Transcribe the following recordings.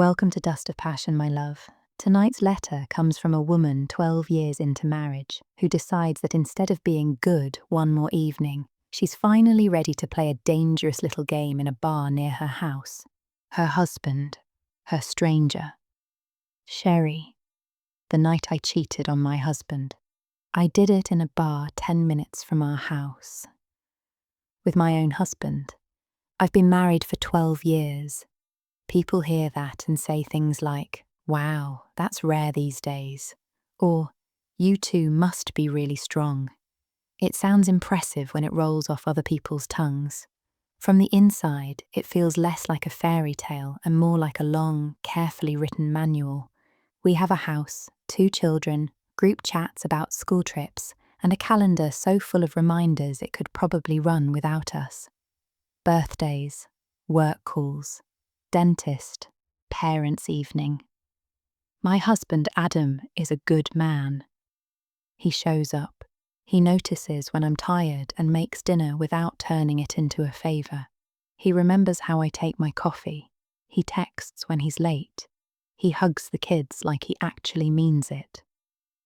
Welcome to Dust of Passion, my love. Tonight's letter comes from a woman 12 years into marriage who decides that instead of being good one more evening, she's finally ready to play a dangerous little game in a bar near her house. Her husband, her stranger. Sherry, the night I cheated on my husband. I did it in a bar 10 minutes from our house. With my own husband. I've been married for 12 years. People hear that and say things like, "Wow, that's rare these days," or "You two must be really strong." It sounds impressive when it rolls off other people's tongues. From the inside, it feels less like a fairy tale and more like a long, carefully written manual. We have a house, 2 children, group chats about school trips, and a calendar so full of reminders it could probably run without us. Birthdays, work calls, dentist, parents' evening. My husband, Adam, is a good man. He shows up. He notices when I'm tired and makes dinner without turning it into a favour. He remembers how I take my coffee. He texts when he's late. He hugs the kids like he actually means it.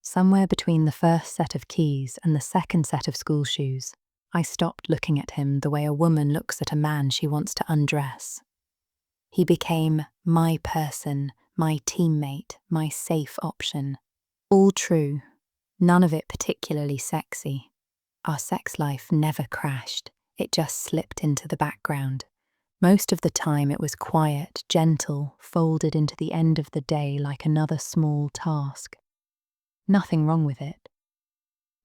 Somewhere between the first set of keys and the second set of school shoes, I stopped looking at him the way a woman looks at a man she wants to undress. He became my person, my teammate, my safe option. All true, none of it particularly sexy. Our sex life never crashed, it just slipped into the background. Most of the time it was quiet, gentle, folded into the end of the day like another small task. Nothing wrong with it.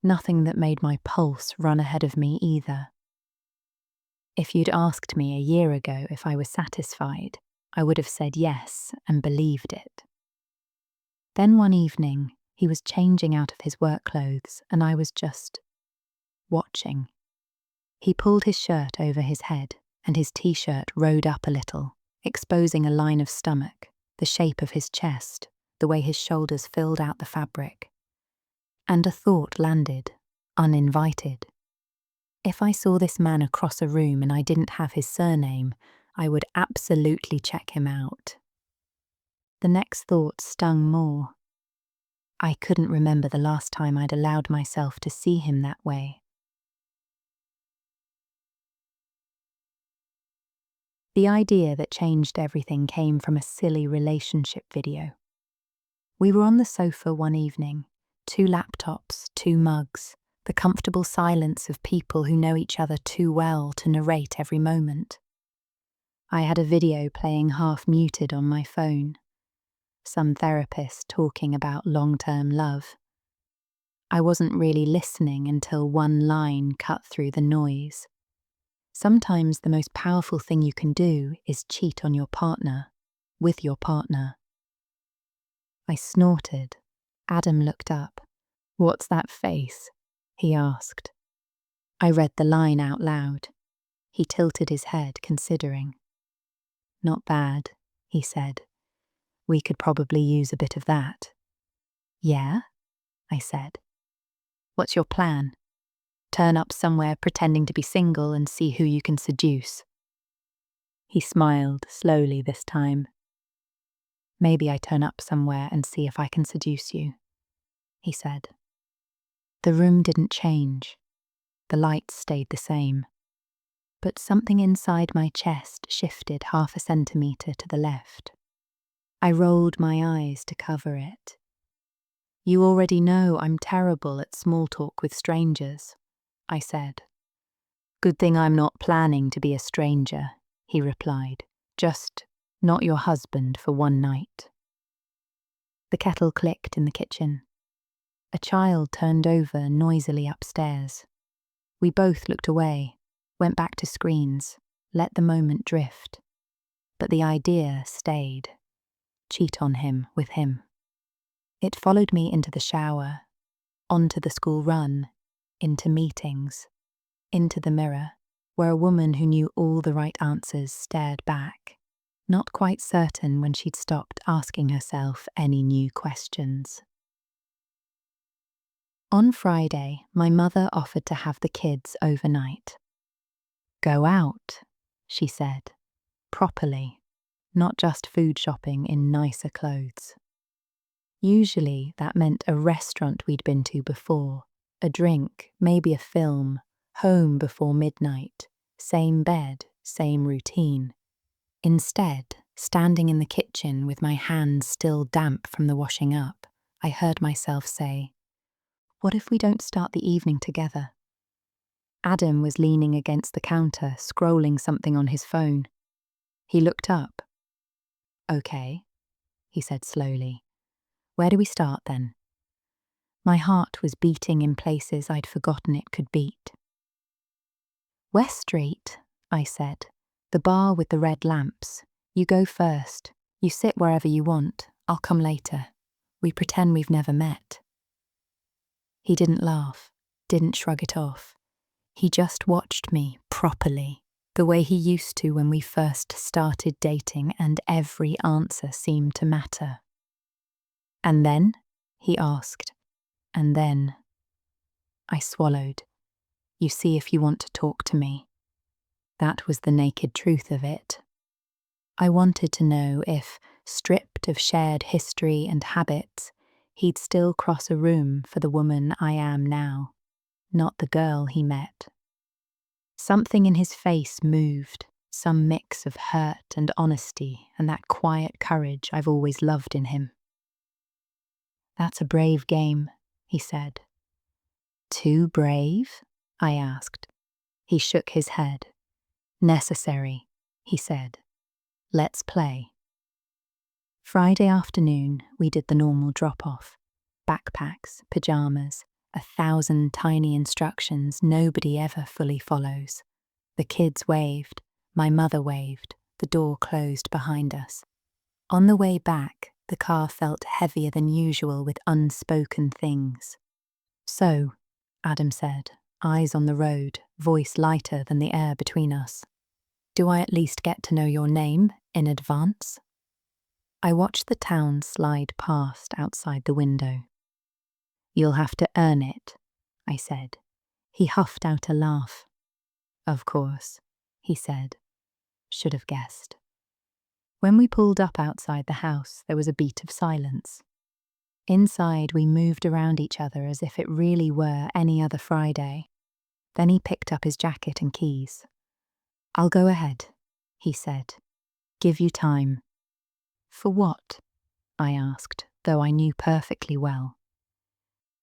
Nothing that made my pulse run ahead of me either. If you'd asked me a year ago if I was satisfied, I would have said yes and believed it. Then one evening, he was changing out of his work clothes and I was just watching. He pulled his shirt over his head and his t-shirt rode up a little, exposing a line of stomach, the shape of his chest, the way his shoulders filled out the fabric. And a thought landed, uninvited. If I saw this man across a room and I didn't have his surname, I would absolutely check him out. The next thought stung more. I couldn't remember the last time I'd allowed myself to see him that way. The idea that changed everything came from a silly relationship video. We were on the sofa one evening, 2 laptops, 2 mugs, the comfortable silence of people who know each other too well to narrate every moment. I had a video playing half muted on my phone. Some therapist talking about long-term love. I wasn't really listening until one line cut through the noise. Sometimes the most powerful thing you can do is cheat on your partner, with your partner. I snorted. Adam looked up. "What's that face?" he asked. I read the line out loud. He tilted his head, considering. "Not bad," he said. "We could probably use a bit of that." "Yeah?" I said. "What's your plan? Turn up somewhere pretending to be single and see who you can seduce?" He smiled, slowly this time. "Maybe I turn up somewhere and see if I can seduce you," he said. The room didn't change. The lights stayed the same. But something inside my chest shifted 0.5 centimetre to the left. I rolled my eyes to cover it. "You already know I'm terrible at small talk with strangers," I said. "Good thing I'm not planning to be a stranger," he replied. "Just not your husband for one night." The kettle clicked in the kitchen. A child turned over noisily upstairs. We both looked away, went back to screens, let the moment drift. But the idea stayed. Cheat on him with him. It followed me into the shower, onto the school run, into meetings, into the mirror, where a woman who knew all the right answers stared back, not quite certain when she'd stopped asking herself any new questions. On Friday, my mother offered to have the kids overnight. "Go out," she said, properly, not just food shopping in nicer clothes. Usually that meant a restaurant we'd been to before, a drink, maybe a film, home before midnight, same bed, same routine. Instead, standing in the kitchen with my hands still damp from the washing up, I heard myself say, "What if we don't start the evening together?" Adam was leaning against the counter, scrolling something on his phone. He looked up. "Okay," he said slowly. "Where do we start then?" My heart was beating in places I'd forgotten it could beat. "West Street," I said. "The bar with the red lamps. You go first. You sit wherever you want. I'll come later. We pretend we've never met." He didn't laugh, didn't shrug it off. He just watched me properly, the way he used to when we first started dating, and every answer seemed to matter. "And then?" he asked. "And then?" I swallowed. "You see if you want to talk to me." That was the naked truth of it. I wanted to know if, stripped of shared history and habits, he'd still cross a room for the woman I am now, not the girl he met. Something in his face moved, some mix of hurt and honesty and that quiet courage I've always loved in him. "That's a brave game," he said. "Too brave?" I asked. He shook his head. "Necessary," he said. "Let's play." Friday afternoon, we did the normal drop-off. Backpacks, pajamas, 1,000 tiny instructions nobody ever fully follows. The kids waved, my mother waved, the door closed behind us. On the way back, the car felt heavier than usual with unspoken things. "So," Adam said, eyes on the road, voice lighter than the air between us. "Do I at least get to know your name in advance?" I watched the town slide past outside the window. "You'll have to earn it," I said. He huffed out a laugh. "Of course," he said. Should have guessed. When we pulled up outside the house, there was a beat of silence. Inside, we moved around each other as if it really were any other Friday. Then he picked up his jacket and keys. "I'll go ahead," he said. "Give you time." "For what?" I asked, though I knew perfectly well.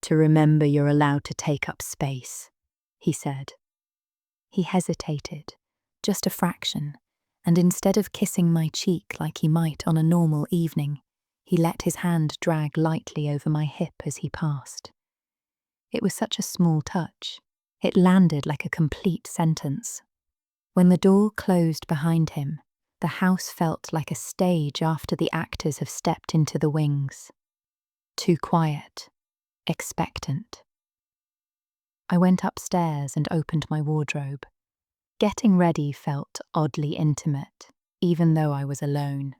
"To remember you're allowed to take up space," he said. He hesitated, just a fraction, and instead of kissing my cheek like he might on a normal evening, he let his hand drag lightly over my hip as he passed. It was such a small touch. It landed like a complete sentence. When the door closed behind him, the house felt like a stage after the actors have stepped into the wings. Too quiet, expectant. I went upstairs and opened my wardrobe. Getting ready felt oddly intimate, even though I was alone.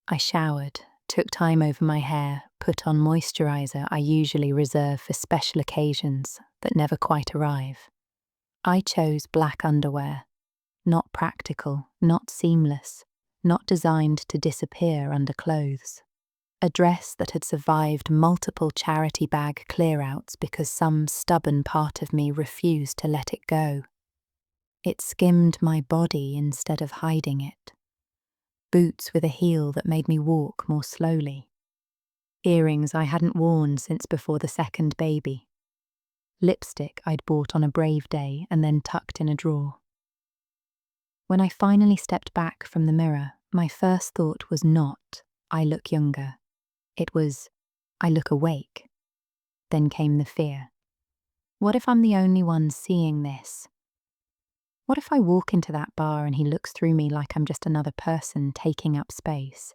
I showered, took time over my hair, put on moisturizer I usually reserve for special occasions that never quite arrive. I chose black underwear. Not practical, not seamless, not designed to disappear under clothes. A dress that had survived multiple charity bag clear-outs because some stubborn part of me refused to let it go. It skimmed my body instead of hiding it. Boots with a heel that made me walk more slowly. Earrings I hadn't worn since before the second baby. Lipstick I'd bought on a brave day and then tucked in a drawer. When I finally stepped back from the mirror, my first thought was not, "I look younger." It was, "I look awake." Then came the fear. What if I'm the only one seeing this? What if I walk into that bar and he looks through me like I'm just another person taking up space?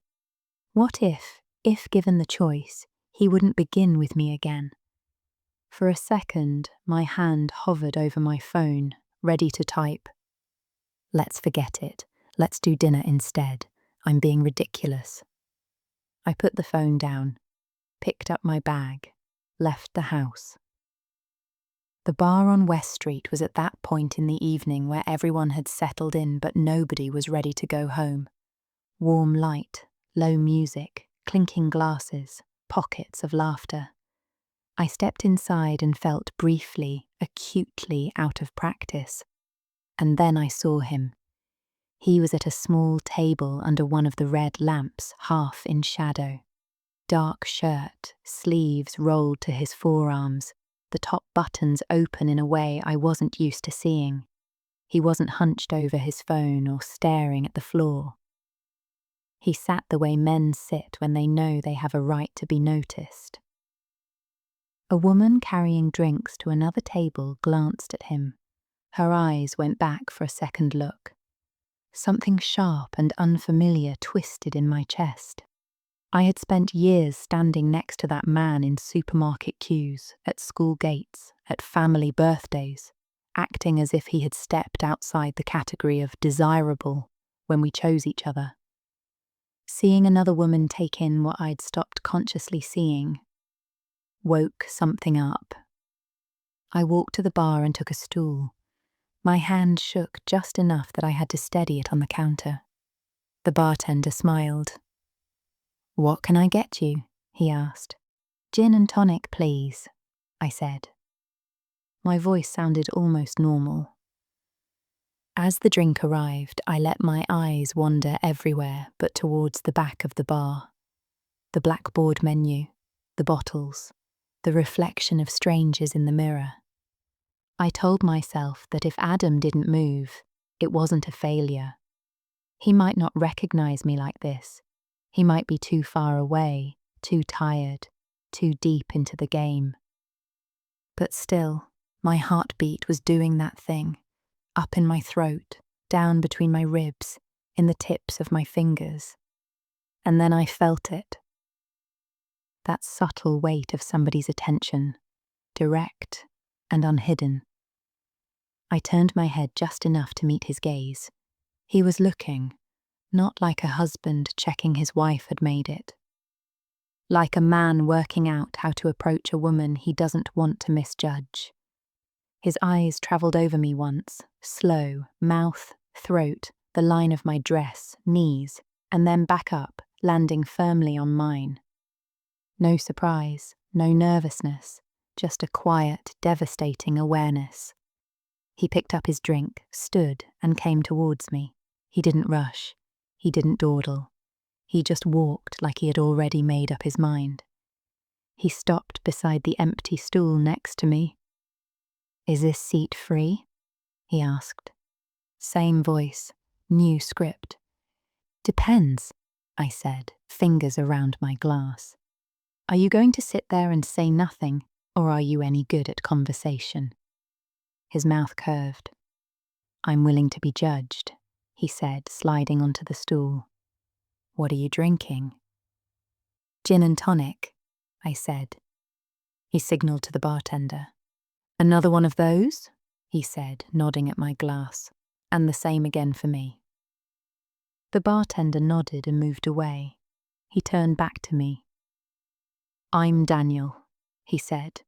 What if given the choice, he wouldn't begin with me again? For a second, my hand hovered over my phone, ready to type, "Let's forget it. Let's do dinner instead. I'm being ridiculous." I put the phone down, picked up my bag, left the house. The bar on West Street was at that point in the evening where everyone had settled in but nobody was ready to go home. Warm light, low music, clinking glasses, pockets of laughter. I stepped inside and felt briefly, acutely out of practice. And then I saw him. He was at a small table under one of the red lamps, half in shadow. Dark shirt, sleeves rolled to his forearms, the top buttons open in a way I wasn't used to seeing. He wasn't hunched over his phone or staring at the floor. He sat the way men sit when they know they have a right to be noticed. A woman carrying drinks to another table glanced at him. Her eyes went back for a second look. Something sharp and unfamiliar twisted in my chest. I had spent years standing next to that man in supermarket queues, at school gates, at family birthdays, acting as if he had stepped outside the category of desirable when we chose each other. Seeing another woman take in what I'd stopped consciously seeing woke something up. I walked to the bar and took a stool. My hand shook just enough that I had to steady it on the counter. The bartender smiled. "What can I get you?" he asked. "Gin and tonic, please," I said. My voice sounded almost normal. As the drink arrived, I let my eyes wander everywhere but towards the back of the bar. The blackboard menu, the bottles, the reflection of strangers in the mirror. I told myself that if Adam didn't move, it wasn't a failure. He might not recognize me like this. He might be too far away, too tired, too deep into the game. But still, my heartbeat was doing that thing, up in my throat, down between my ribs, in the tips of my fingers. And then I felt it. That subtle weight of somebody's attention, direct and unhidden. I turned my head just enough to meet his gaze. He was looking, not like a husband checking his wife had made it. Like a man working out how to approach a woman he doesn't want to misjudge. His eyes travelled over me once, slow, mouth, throat, the line of my dress, knees, and then back up, landing firmly on mine. No surprise, no nervousness, just a quiet, devastating awareness. He picked up his drink, stood, and came towards me. He didn't rush. He didn't dawdle. He just walked like he had already made up his mind. He stopped beside the empty stool next to me. "Is this seat free?" he asked. Same voice, new script. "Depends," I said, fingers around my glass. "Are you going to sit there and say nothing, or are you any good at conversation?" His mouth curved. "I'm willing to be judged," he said, sliding onto the stool. "What are you drinking?" "Gin and tonic," I said. He signalled to the bartender. "Another one of those?" he said, nodding at my glass, and the same again for me. The bartender nodded and moved away. He turned back to me. "I'm Daniel," he said,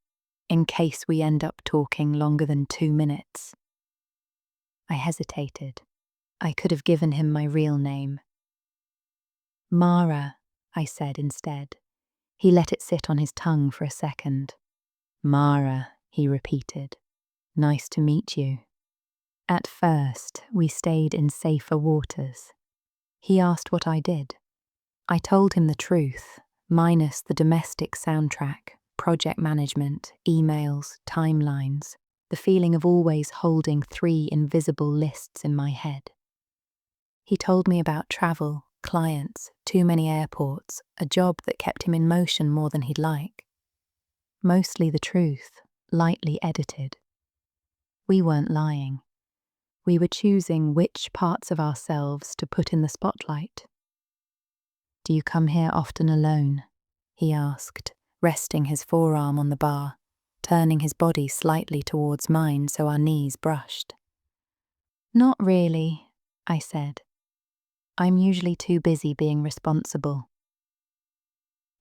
"in case we end up talking longer than 2 minutes." I hesitated. I could have given him my real name. "Mara," I said instead. He let it sit on his tongue for a second. "Mara," he repeated. "Nice to meet you." At first, we stayed in safer waters. He asked what I did. I told him the truth, minus the domestic soundtrack, project management, emails, timelines, the feeling of always holding 3 invisible lists in my head. He told me about travel, clients, too many airports, a job that kept him in motion more than he'd like. Mostly the truth, lightly edited. We weren't lying. We were choosing which parts of ourselves to put in the spotlight. "Do you come here often alone?" he asked, resting his forearm on the bar, turning his body slightly towards mine so our knees brushed. "Not really," I said. "I'm usually too busy being responsible."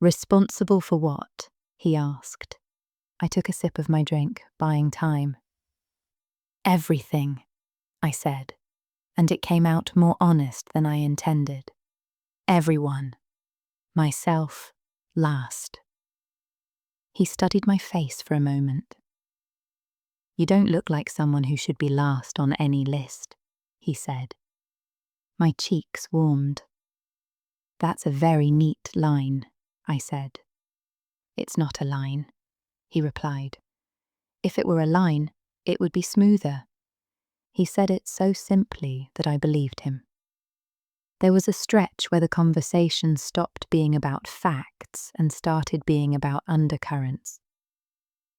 "Responsible for what?" he asked. I took a sip of my drink, buying time. "Everything," I said, and it came out more honest than I intended. Everyone. Myself last. He studied my face for a moment. You don't look like someone who should be last on any list, he said. My cheeks warmed. That's a very neat line, I said. It's not a line, he replied. If it were a line, it would be smoother. He said it so simply that I believed him. There was a stretch where the conversation stopped being about facts and started being about undercurrents.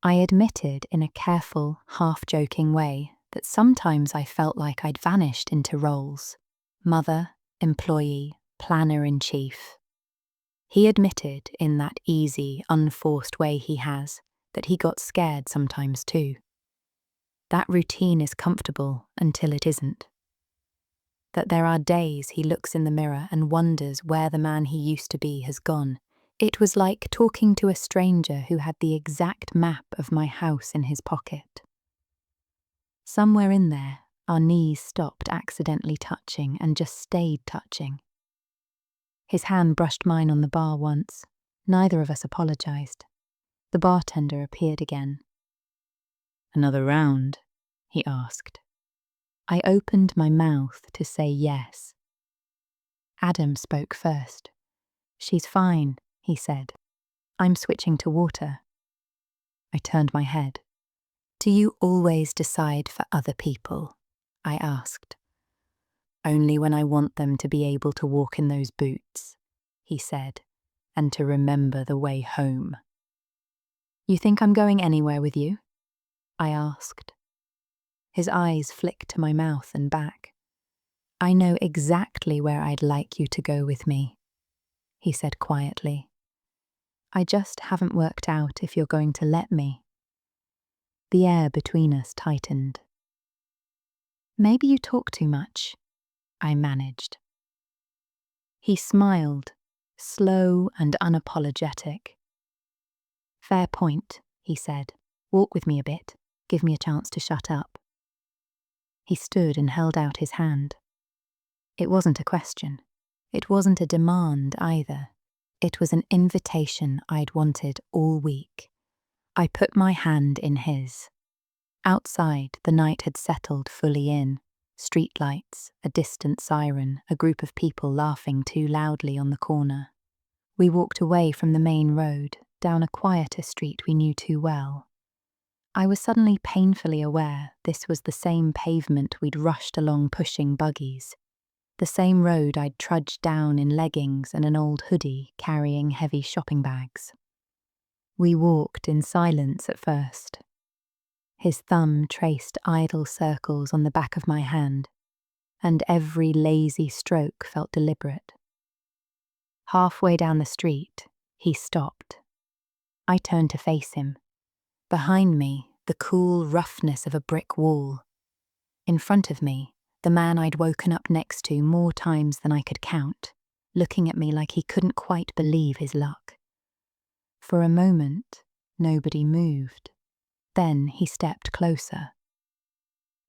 I admitted in a careful, half-joking way that sometimes I felt like I'd vanished into roles: mother, employee, planner-in-chief. He admitted in that easy, unforced way he has that he got scared sometimes too. That routine is comfortable until it isn't. That there are days he looks in the mirror and wonders where the man he used to be has gone. It was like talking to a stranger who had the exact map of my house in his pocket. Somewhere in there, our knees stopped accidentally touching and just stayed touching. His hand brushed mine on the bar once. Neither of us apologized. The bartender appeared again. "Another round?" he asked. I opened my mouth to say yes. Adam spoke first. "She's fine," he said. "I'm switching to water." I turned my head. "Do you always decide for other people?" I asked. "Only when I want them to be able to walk in those boots," he said, "and to remember the way home." "You think I'm going anywhere with you?" I asked. His eyes flicked to my mouth and back. "I know exactly where I'd like you to go with me," he said quietly. "I just haven't worked out if you're going to let me." The air between us tightened. "Maybe you talk too much," I managed. He smiled, slow and unapologetic. "Fair point," he said. "Walk with me a bit. Give me a chance to shut up." He stood and held out his hand. It wasn't a question. It wasn't a demand either. It was an invitation I'd wanted all week. I put my hand in his. Outside, the night had settled fully in. Streetlights, a distant siren, a group of people laughing too loudly on the corner. We walked away from the main road, down a quieter street we knew too well. I was suddenly painfully aware this was the same pavement we'd rushed along pushing buggies. The same road I'd trudged down in leggings and an old hoodie, carrying heavy shopping bags. We walked in silence at first. His thumb traced idle circles on the back of my hand, and every lazy stroke felt deliberate. Halfway down the street, he stopped. I turned to face him. Behind me, the cool roughness of a brick wall. In front of me, the man I'd woken up next to more times than I could count, looking at me like he couldn't quite believe his luck. For a moment, nobody moved. Then he stepped closer.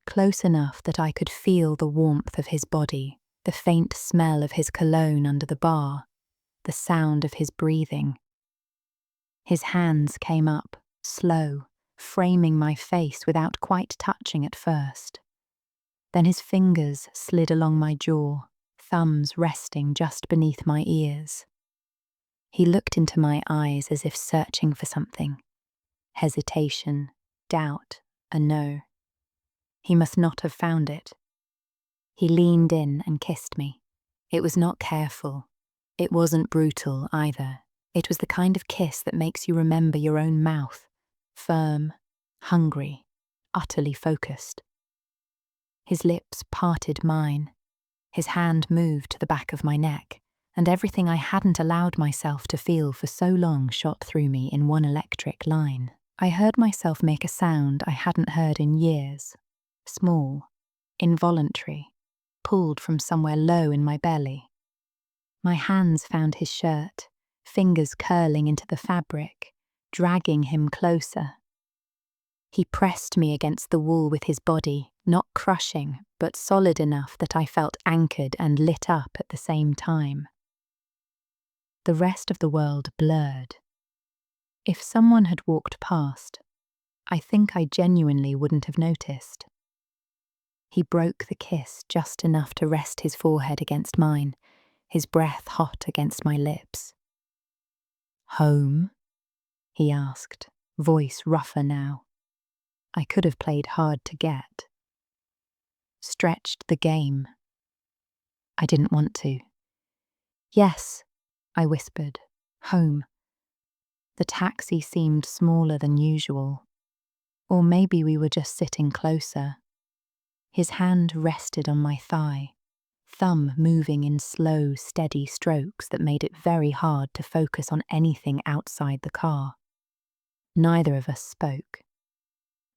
Close enough that I could feel the warmth of his body, the faint smell of his cologne under the bar, the sound of his breathing. His hands came up, slow, framing my face without quite touching at first. Then his fingers slid along my jaw, thumbs resting just beneath my ears. He looked into my eyes as if searching for something. Hesitation, doubt, a no. He must not have found it. He leaned in and kissed me. It was not careful. It wasn't brutal either. It was the kind of kiss that makes you remember your own mouth. Firm, hungry, utterly focused. His lips parted mine. His hand moved to the back of my neck, and everything I hadn't allowed myself to feel for so long shot through me in one electric line. I heard myself make a sound I hadn't heard in years. Small, involuntary, pulled from somewhere low in my belly. My hands found his shirt, fingers curling into the fabric, dragging him closer. He pressed me against the wall with his body, not crushing, but solid enough that I felt anchored and lit up at the same time. the rest of the world blurred. If someone had walked past, I think I genuinely wouldn't have noticed. He broke the kiss just enough to rest his forehead against mine, his breath hot against my lips. "Home?" he asked, voice rougher now. I could have played hard to get. Stretched the game. I didn't want to. "Yes," I whispered, "home." The taxi seemed smaller than usual. Or maybe we were just sitting closer. His hand rested on my thigh, thumb moving in slow, steady strokes that made it very hard to focus on anything outside the car. Neither of us spoke.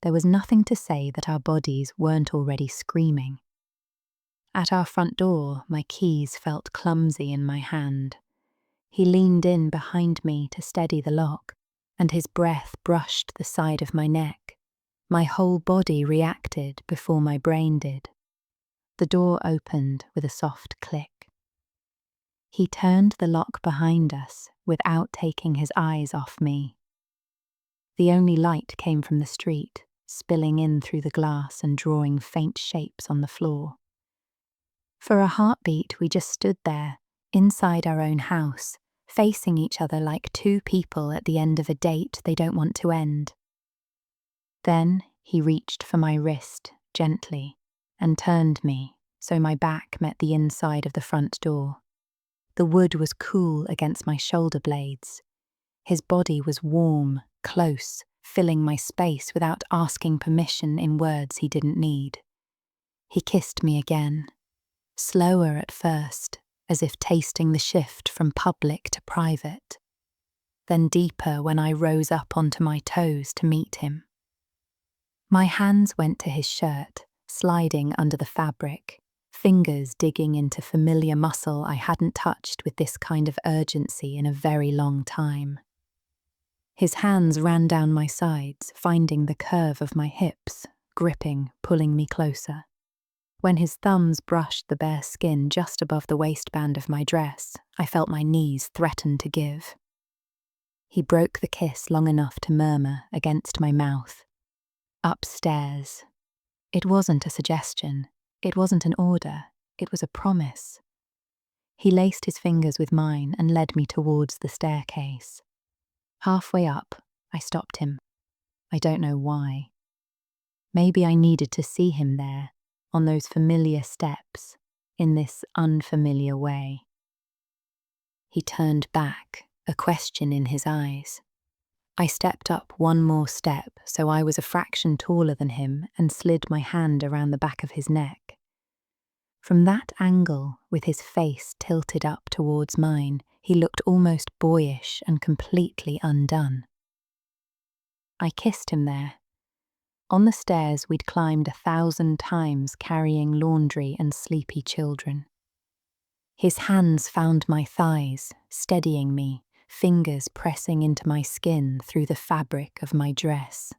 There was nothing to say that our bodies weren't already screaming. At our front door, my keys felt clumsy in my hand. He leaned in behind me to steady the lock, and his breath brushed the side of my neck. My whole body reacted before my brain did. The door opened with a soft click. He turned the lock behind us without taking his eyes off me. The only light came from the street, spilling in through the glass and drawing faint shapes on the floor. For a heartbeat, we just stood there, inside our own house, facing each other like two people at the end of a date they don't want to end. Then he reached for my wrist, gently, and turned me so my back met the inside of the front door. The wood was cool against my shoulder blades. His body was warm, close, filling my space without asking permission in words he didn't need. He kissed me again, slower at first, as if tasting the shift from public to private, then deeper when I rose up onto my toes to meet him. My hands went to his shirt, sliding under the fabric, fingers digging into familiar muscle I hadn't touched with this kind of urgency in a very long time. His hands ran down my sides, finding the curve of my hips, gripping, pulling me closer. When his thumbs brushed the bare skin just above the waistband of my dress, I felt my knees threaten to give. He broke the kiss long enough to murmur against my mouth. "Upstairs." It wasn't a suggestion. It wasn't an order. It was a promise. He laced his fingers with mine and led me towards the staircase. Halfway up, I stopped him. I don't know why. Maybe I needed to see him there, on those familiar steps, in this unfamiliar way. He turned back, a question in his eyes. I stepped up one more step so I was a fraction taller than him and slid my hand around the back of his neck. From that angle, with his face tilted up towards mine, he looked almost boyish and completely undone. I kissed him there. On the stairs we'd climbed 1,000 times carrying laundry and sleepy children. His hands found my thighs, steadying me, fingers pressing into my skin through the fabric of my dress.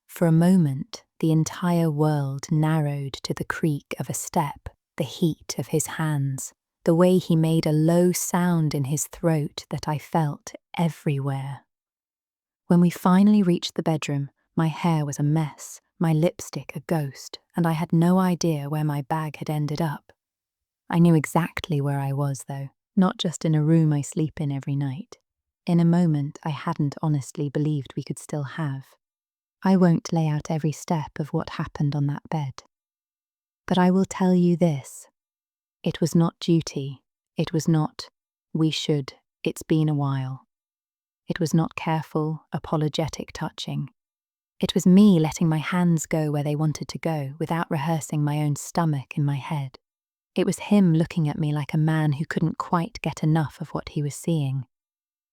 For a moment, the entire world narrowed to the creak of a step, the heat of his hands, the way he made a low sound in his throat that I felt everywhere. When we finally reached the bedroom, my hair was a mess, my lipstick a ghost, and I had no idea where my bag had ended up. I knew exactly where I was, though, not just in a room I sleep in every night. In a moment I hadn't honestly believed we could still have. I won't lay out every step of what happened on that bed. But I will tell you this. It was not duty. It was not, we should, it's been a while. It was not careful, apologetic touching. It was me letting my hands go where they wanted to go without rehearsing my own stomach in my head. It was him looking at me like a man who couldn't quite get enough of what he was seeing.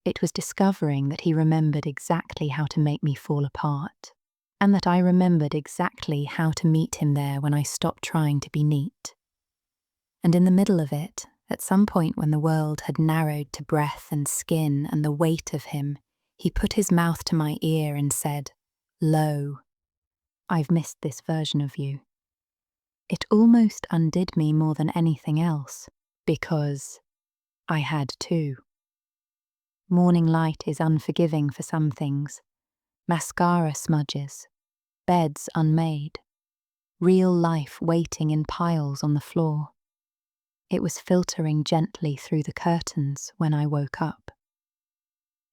It was discovering that he remembered exactly how to make me fall apart, and that I remembered exactly how to meet him there when I stopped trying to be neat. And in the middle of it, at some point when the world had narrowed to breath and skin and the weight of him, he put his mouth to my ear and said, "Lo, I've missed this version of you." It almost undid me more than anything else, because I had too. Morning light is unforgiving for some things. Mascara smudges, beds unmade, real life waiting in piles on the floor. It was filtering gently through the curtains when I woke up.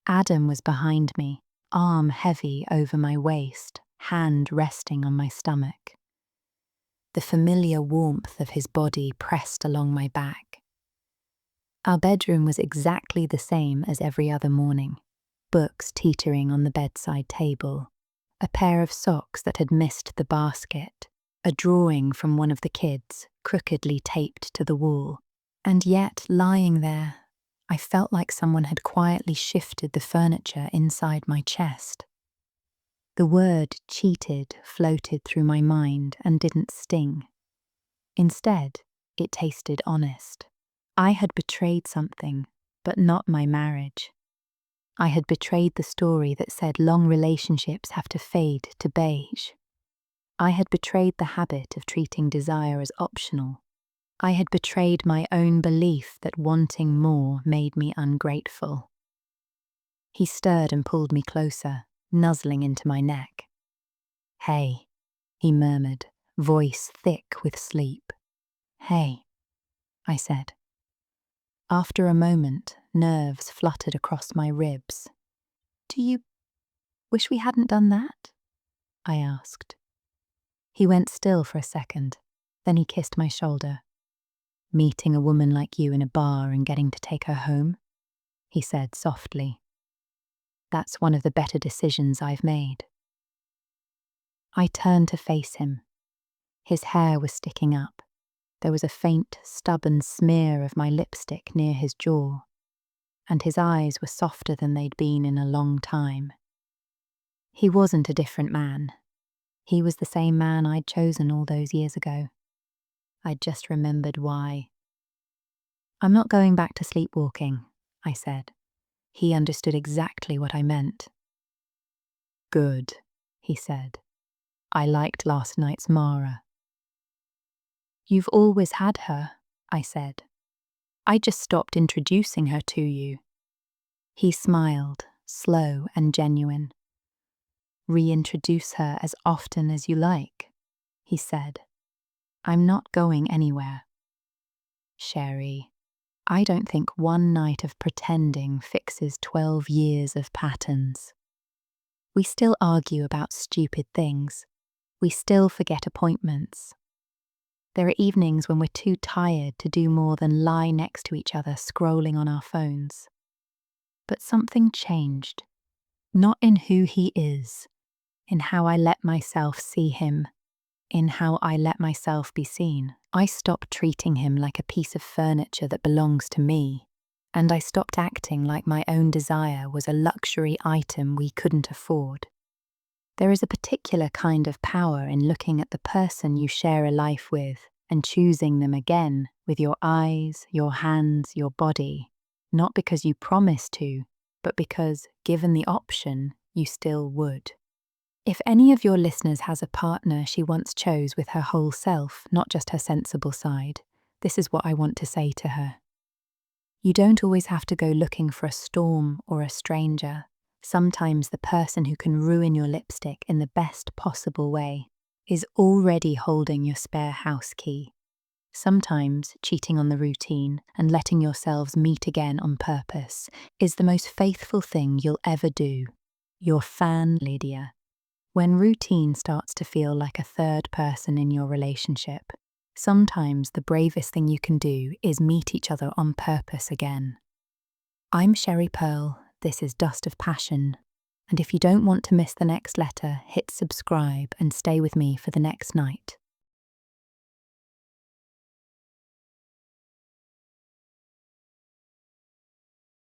Adam was behind me, arm heavy over my waist, hand resting on my stomach. The familiar warmth of his body pressed along my back. Our bedroom was exactly the same as every other morning. Books teetering on the bedside table, a pair of socks that had missed the basket, a drawing from one of the kids crookedly taped to the wall. And yet, lying there, I felt like someone had quietly shifted the furniture inside my chest. The word cheated floated through my mind and didn't sting. Instead, it tasted honest. I had betrayed something, but not my marriage. I had betrayed the story that said long relationships have to fade to beige. I had betrayed the habit of treating desire as optional. I had betrayed my own belief that wanting more made me ungrateful. He stirred and pulled me closer, nuzzling into my neck. "Hey," he murmured, voice thick with sleep. "Hey," I said. After a moment, nerves fluttered across my ribs. "Do you wish we hadn't done that?" I asked. He went still for a second, then he kissed my shoulder. "Meeting a woman like you in a bar and getting to take her home?" he said softly. "That's one of the better decisions I've made." I turned to face him. His hair was sticking up. There was a faint, stubborn smear of my lipstick near his jaw, and his eyes were softer than they'd been in a long time. He wasn't a different man. He was the same man I'd chosen all those years ago. I'd just remembered why. "I'm not going back to sleepwalking," I said. He understood exactly what I meant. "Good," he said. "I liked last night's Mara." "You've always had her," I said. "I just stopped introducing her to you." He smiled, slow and genuine. "Reintroduce her as often as you like," he said. "I'm not going anywhere." "Sherry, I don't think one night of pretending fixes 12 years of patterns. We still argue about stupid things. We still forget appointments. There are evenings when we're too tired to do more than lie next to each other scrolling on our phones. But something changed. Not in who he is, in how I let myself see him, in how I let myself be seen. I stopped treating him like a piece of furniture that belongs to me, and I stopped acting like my own desire was a luxury item we couldn't afford. There is a particular kind of power in looking at the person you share a life with and choosing them again with your eyes, your hands, your body, not because you promised to, but because, given the option, you still would. If any of your listeners has a partner she once chose with her whole self, not just her sensible side, this is what I want to say to her. You don't always have to go looking for a storm or a stranger. Sometimes the person who can ruin your lipstick in the best possible way is already holding your spare house key. Sometimes cheating on the routine and letting yourselves meet again on purpose is the most faithful thing you'll ever do. Your fan, Lidia. When routine starts to feel like a third person in your relationship, sometimes the bravest thing you can do is meet each other on purpose again. I'm Sherry Pearl. This is Dust of Passion, and if you don't want to miss the next letter, hit subscribe and stay with me for the next night.